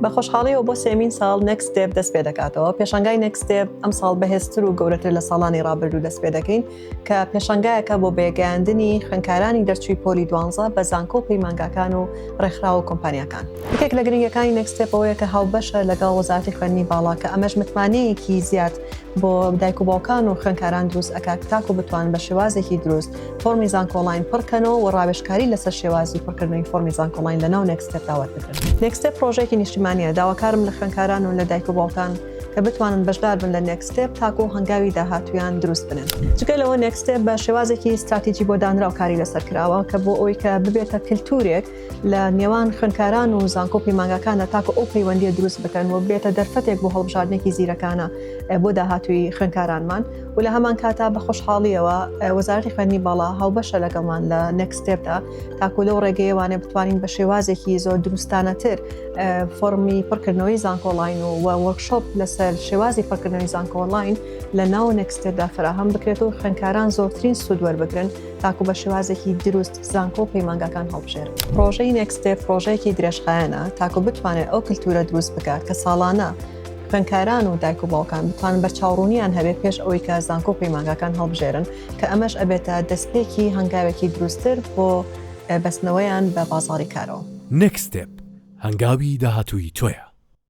بە خۆشحاڵیەوە بۆ سێمین ساڵ نێکست ستێپ دەست پێ دەکاتەوە. پێشەنگای نێکست ستێپ ئەم ساڵ بەهێزتر و گەورەتر لە ساڵانی ڕابردوو دەست پێ دەکەین کە پێشەنگایەکە بۆ بێگەیاندنی خوێندکارانی دەرچووی پۆلی 12 بە زانکۆ و پەیمانگاکان و ڕێکخراو کۆمپانیاکان. یەکێک لە گرنگەکانی نێکست ستێپ ئەوەیە کە هاوبەشە لەگەڵ وەزارەتی خوێندنی باڵا کە ئەمەش متمانەیەکی زیاد بۆ دایک و باوکان و خوێندکاران دروست ئەکات تاکو بتوان بە شێوازێکی دروست فۆرمی زانکۆڵین پڕکەنەوە و ڕاوێژکاری لەسەر شێوازی پڕکردنەوەی فۆرمی زانکۆڵین لەناو نێکست ستێپ داوات بکرێن. نێکست ستێپ پرۆژەیەکی نیشتیمانیە داواکارم لە خوێندکاران و لە دایک و باوکان کە بتوانن بەشدار بن لە نێکست ستێپ تاکو هەنگاوی داهاتویان دروست بنن. جگە لەوە نێکست ستێپ بە شێوازێکی استراتیجی بۆ دانرا و کاری لەسەر کراوە کە بۆ ئەوەی کە ببێتە کللتورێک لە نێوان خوێندکاران و زانکۆ و پەیمانگاکانە تاکو ئەو پەیوەندیە دروست بکەن و بێتە دەرفەتێک بۆ هەڵبژاردنێکی زیرەکانە بۆ داهاتووی خوێندکارانمان و لە هەمان کاتا بە خۆشحاڵیەوە وەزارەتی خوێندنی باڵا هاوبەشە لەگەڵمان لە نێکست ستێپدا تاکو لەو ڕێگەیەوانێ بتوانین بە شێوازێکی زۆر دروستانەتر فۆرمی پڕکردنەوەی زانکۆڵین و وەرکشۆپ لەسەر شێوازی پڕکردنەوەی زانکۆڵین لە ناو نێکست ستێپدا فراهەم بکرێت و خوێندکاران زۆرترین سوود وەربگرن تاکو بە شێوازێکی دروست زانکۆ و پەیمانگاکان هەڵبژێرن. پرۆژەی نێکست ستێپ پرۆژەیەکی درێژخایەنە تاکو بتوانێت ئەو کللتورە دروست بکات کە ساڵانە خوێندکاران و دایک و باوکان بتوانن بەرچاوڕوونیان هەبێت پێش ئەوەی کە زانکۆ و پەیمانگاکان هەڵبژێرن کە ئەمەش ئەبێتە دەستپێکی هەنگاوێکی دروستتر بۆ بەستنەوەیان بە بازاڕی کارەوە. نێکست ستێپ هەنگاوی داهاتووی تۆیە.